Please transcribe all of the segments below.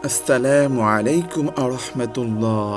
আসসালামু আলাইকুম আরহামতুল্লাহ।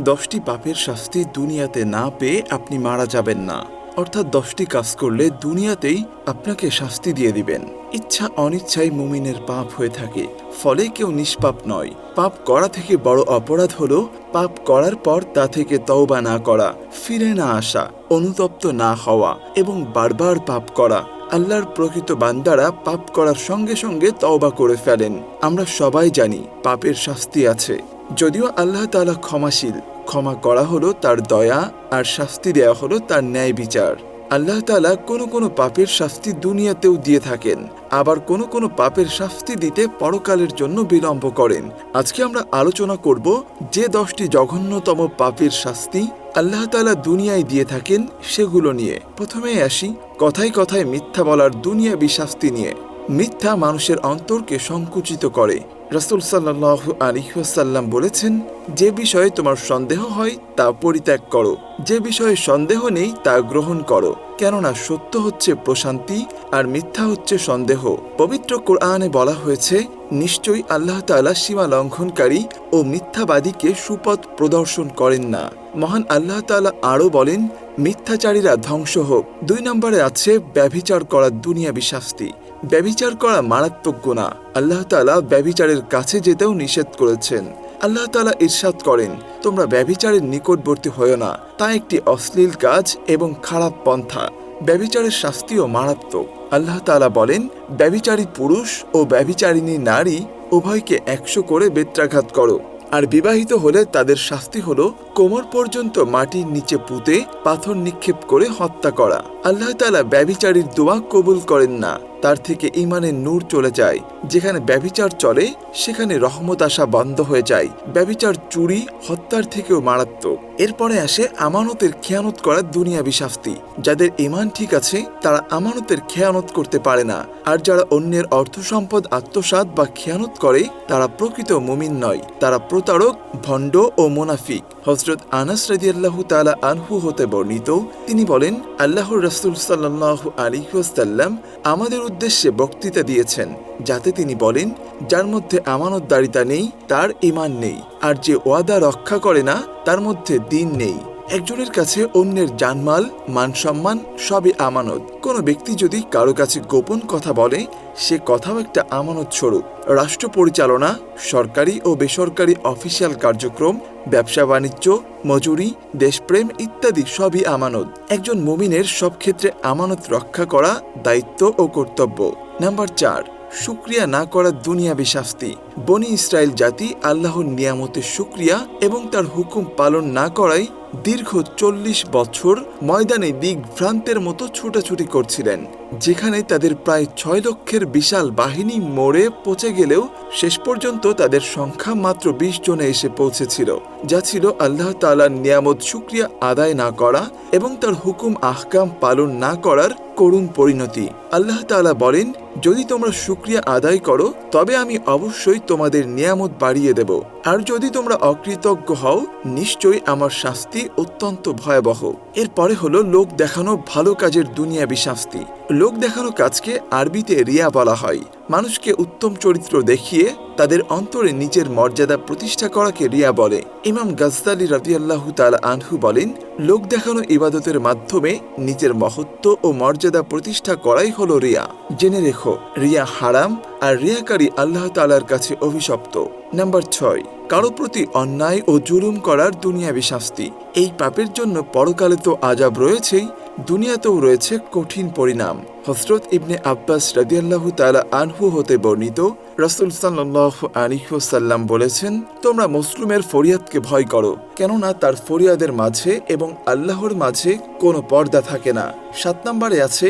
10টি পাপের শাস্তি দুনিয়াতে না পেয়ে আপনি মারা যাবেন না। অর্থাৎ 10টি কাজ করলে দুনিয়াতেই আপনাকে শাস্তি দিয়ে দিবেন। ইচ্ছা অনিচ্ছায় মুমিনের পাপ হয়ে থাকে, ফলে কেউ নিষ্পাপ নয়। পাপ করা থেকে বড় অপরাধ হলো পাপ করার পর তা থেকে তওবা না করা, ফিরে না আসা, অনুতপ্ত না হওয়া এবং বারবার পাপ করা। আল্লাহর প্রকৃত বান্দারা পাপ করার সঙ্গে সঙ্গে তওবা করে ফেলেন। আমরা সবাই জানি পাপের শাস্তি আছে, যদিও আল্লাহ তাআলা ক্ষমাশীল। ক্ষমা করা হলো তার দয়া, আর শাস্তি দেওয়া হলো তার ন্যায় বিচার। আল্লাহ তাআলা কোনো কোনো পাপের শাস্তি দুনিয়াতেও দিয়ে থাকেন, আবার কোনো কোনো পাপের শাস্তি দিতে পরকালের জন্য বিলম্ব করেন। আজকে আমরা আলোচনা করব যে 10টি জঘন্যতম পাপের শাস্তি আল্লাহ তাআলা দুনিয়ায় দিয়ে থাকেন সেগুলো নিয়ে। প্রথমে আসি কথায় কথায় মিথ্যা বলার দুনিয়াবী শাস্তি নিয়ে। মিথ্যা মানুষের অন্তরকে সংকুচিত করে। রাসূল সাল্লাল্লাহু আলাইহি ওয়াসাল্লাম বলেছেন, যে বিষয়ে তোমার সন্দেহ হয় তা পরিত্যাগ করো, যে বিষয়ে সন্দেহ নেই তা গ্রহণ করো, কেননা সত্য হচ্ছে প্রশান্তি আর মিথ্যা হচ্ছে সন্দেহ। পবিত্র কোরআনে বলা হয়েছে, নিশ্চয়ই আল্লাহ তাআলা সীমা লঙ্ঘনকারী ও মিথ্যাবাদীকে সুপথ প্রদর্শন করেন না। মহান আল্লাহ তাআলা আরও বলেন, মিথ্যাচারীরা ধ্বংস হোক। 2 নম্বরে আছে ব্যভিচার করার দুনিয়াবী শাস্তি। ব্যভিচার করা মারাত্মক গুনাহ। আল্লাহ তাআলা ব্যভিচারের কাছে যেতেও নিষেধ করেছেন। আল্লাহ তাআলা ইরশাদ করেন, তোমরা ব্যভিচারের নিকটবর্তী হয়ো না, তা একটি অশ্লীল কাজ এবং খারাপ পন্থা। ব্যভিচারের শাস্তিও মারাত্মক। আল্লাহ তাআলা বলেন, ব্যভিচারী পুরুষ ও ব্যভিচারিণী নারী উভয়কে 100 করে বেত্রাঘাত করো। আর বিবাহিত হলে তাদের শাস্তি হলো কোমর পর্যন্ত মাটির নিচে পুঁতে পাথর নিক্ষেপ করে হত্যা করা। আল্লাহ তাআলা ব্যভিচারীর দোয়া কবুল করেন না, তার থেকে ঈমানের নূর চলে যায়। যেখানে ব্যভিচার চলে সেখানে রহমত আসা বন্ধ হয়ে যায়। ব্যভিচার চুরি, হত্যার থেকেও মারাত্মক। এরপরে আসে আমানতের খেয়ানত করার দুনিয়াবী শাস্তি। যাদের ঈমান ঠিক আছে তারা আমানতের খেয়ানত করতে পারে না, আর যারা অন্যের অর্থ সম্পদ আত্মসাৎ বা খেয়ানত করে তারা প্রকৃত মুমিন নয়, তারা প্রতারক, ভণ্ড ও মুনাফিক। হযরত আনাস রাদিয়াল্লাহু তাআলা আনহু হতে বর্ণিত, তিনি বলেন, আল্লাহর রাসূল সাল্লাল্লাহু আলাইহি ওয়াসাল্লাম আমাদের উদ্দেশ্যে বক্তৃতা দিয়েছেন, যাতে তিনি বলেন, যার মধ্যে আমানতদারিতা নেই তার ঈমান নেই, আর যে ওয়াদা রক্ষা করে না তার মধ্যে দ্বীন নেই। একজনের কাছে অন্যের জানমাল, মান সম্মান সবই আমানত। কোনো ব্যক্তি যদি কারো কাছে গোপন কথা বলে, সে কথাও একটা আমানত স্বরূপ। রাষ্ট্র পরিচালনা, সরকারি ও বেসরকারি অফিসিয়াল কার্যক্রম, ব্যবসা বাণিজ্য, মজুরি, দেশপ্রেম ইত্যাদি সবই আমানত। একজন মুমিনের সব ক্ষেত্রে আমানত রক্ষা করা দায়িত্ব ও কর্তব্য। নাম্বার 4, শুকরিয়া না করার দুনিয়াবী শাস্তি। বনি ইসরাইল জাতি আল্লাহর নিয়ামতের শুকরিয়া এবং তার হুকুম পালন না করায় দীর্ঘ 40 বছর ময়দানে দিগ্ভ্রান্তের মতো ছুটাছুটি করছিলেন, যেখানে তাদের প্রায় 6 লক্ষের বিশাল বাহিনী মরে পচে গেলেও শেষ পর্যন্ত তাদের সংখ্যা মাত্র 20 জনে এসে পৌঁছেছিল, যা ছিল আল্লাহ তাআলার নিয়ামত শুকরিয়া আদায় না করা এবং তার হুকুম আহকাম পালন না করার করুণ পরিণতি। আল্লাহ তাআলা বলেন, যদি তোমরা শুকরিয়া আদায় করো তবে আমি অবশ্যই তোমাদের নিয়ামত বাড়িয়ে দেব, আর যদি তোমরা অকৃতজ্ঞ হও নিশ্চয়ই আমার শাস্তি অত্যন্ত ভয়াবহ। এরপরে হলো লোক দেখানো ভালো কাজের দুনিয়াবী শাস্তি। লোক দেখানো কাজকে আরবিতে রিয়া বলা হয়। মানুষকে উত্তম চরিত্র দেখিয়ে তাদের অন্তরে নিজের মর্যাদা প্রতিষ্ঠা করাকে রিয়া বলে। ইমাম গাজ্জালী রাদিয়াল্লাহু তাআলা আনহু বলেন, লোক দেখানো ইবাদতের মাধ্যমে নিজের মহত্ব ও মর্যাদা প্রতিষ্ঠা করাই হলো রিয়া। জেনে রেখো, রিয়া হারাম, আর রিয়াকারী আল্লাহ তাআলার কাছে অভিশপ্ত। নাম্বার 6, কারো প্রতি অন্যায় ও জুলুম করার দুনিয়াবী শাস্তি। এই পাপের জন্য পরকালে তো আযাব রয়েছেই, দুনিয়াতেও রয়েছে কঠিন পরিণাম। হযরত ইবনে আব্বাস রাদিয়াল্লাহু তাআলা আনহু হতে বর্ণিত, রাসূল সাল্লাল্লাহু আলাইহি ওয়াসাল্লাম বলেছেন, তোমরা মুসলিমের ফরিয়াদকে ভয় করো, কেননা তার ফরিয়াদের মাঝে এবং আল্লাহর মাঝে কোনো পর্দা থাকে না। 7 নম্বরে আছে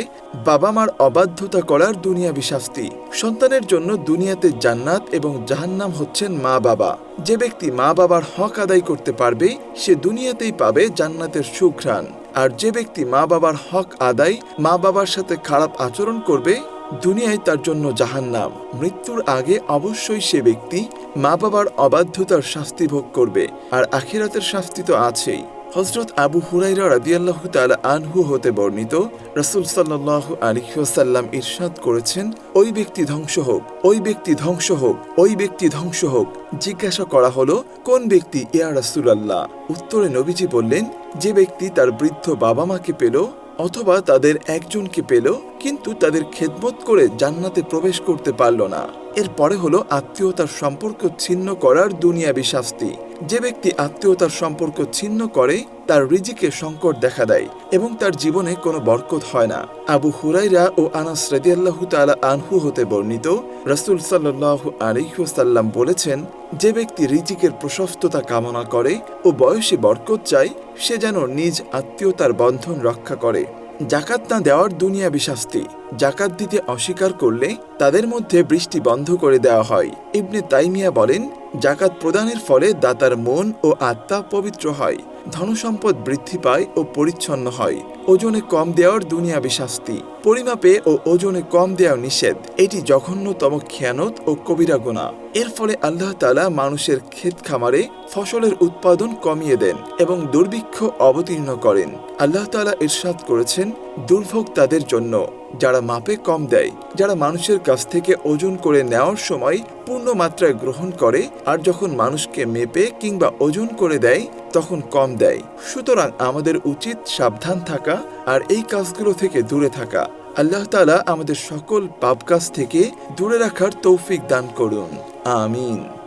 বাবা মার অবাধ্যতা করার দুনিয়াবী শাস্তি। সন্তানের জন্য দুনিয়াতে জান্নাত এবং জাহান্নাম হচ্ছেন মা বাবা। যে ব্যক্তি মা বাবার হক আদায় করতে পারবে সে দুনিয়াতেই পাবে জান্নাতের সুঘ্রাণ, আর যে ব্যক্তি মা বাবার হক আদায়, মা বাবার সাথে খারাপ আচরণ করবে, দুনিয়ায় তার জন্য জাহান্নাম। মৃত্যুর আগে অবশ্যই সে ব্যক্তি মা বাবার অবাধ্যতার শাস্তি ভোগ করবে, আর আখিরাতের শাস্তি তো আছেই। হযরত আবু হুরায়রা রাদিয়াল্লাহু তাআলা আনহু হতে বর্ণিত, রাসূল সাল্লাল্লাহু আলাইহি ওয়াসাল্লাম ইরশাদ করেছেন, ওই ব্যক্তি ধ্বংস হোক, ওই ব্যক্তি ধ্বংস হোক, ওই ব্যক্তি ধ্বংস হোক। জিজ্ঞাসা করা হলো, কোন ব্যক্তি ইয়া রাসূলুল্লাহ? উত্তরে নবীজি বললেন, যে ব্যক্তি তার বৃদ্ধ বাবা মাকে পেল অথবা তাদের একজনকে পেল কিন্তু তাদের খেদমত করে জান্নাতে প্রবেশ করতে পারল না। এরপরে হলো আত্মীয়তার সম্পর্ক ছিন্ন করার দুনিয়াবি শাস্তি। যে ব্যক্তি আত্মীয়তার সম্পর্ক ছিন্ন করে তার রিজিকে সংকট দেখা দেয় এবং তার জীবনে কোনো বরকত হয় না। আবু হুরায়রা ও আনাস রাদিয়াল্লাহু তাআলা আনহু হতে বর্ণিত, রাসূল সাল্লাল্লাহু আলাইহি ওয়াসাল্লাম বলেছেন, যে ব্যক্তি রিজিকের প্রশস্ততা কামনা করে ও বয়সে বরকত চায় সে যেন নিজ আত্মীয়তার বন্ধন রক্ষা করে। জাকাত না দেওয়ার দুনিয়াবি শাস্তি। জাকাত দিতে অস্বীকার করলে তাদের মধ্যে বৃষ্টি বন্ধ করে দেওয়া হয়। ইবনে তাইমিয়া বলেন, জাকাত প্রদানের ফলে দাতার মন ও আত্মা পবিত্র হয়, ধনসম্পদ বৃদ্ধি পায় ও পরিচ্ছন্ন হয়। ওজনে কম দেওয়ার দুনিয়াবি শাস্তি। পরিমাপে ও ওজনে কম দেওয়া নিষেধ। এটি জঘন্যতম খেয়ানত ও কবিরা গুনাহ। এর ফলে আল্লাহ তাআলা মানুষের ক্ষেত খামারে ফসলের উৎপাদন কমিয়ে দেন এবং দুর্ভিক্ষ অবতীর্ণ করেন। আল্লাহ তাআলা ইরশাদ করেছেন, দুর্ভোগ তাদের জন্য যারা মাপে কম দেয়, যারা মানুষের কাছ থেকে ওজন করে নেওয়ার সময় পূর্ণ মাত্রায় গ্রহণ করে আর যখন মানুষকে মেপে কিংবা ওজন করে দেয় তখন কম দেয়। সুতরাং আমাদের উচিত সাবধান থাকা আর এই কাজগুলো থেকে দূরে থাকা। আল্লাহ তাআলা আমাদের সকল পাপ কাজ থেকে দূরে রাখার তৌফিক দান করুন। আমিন।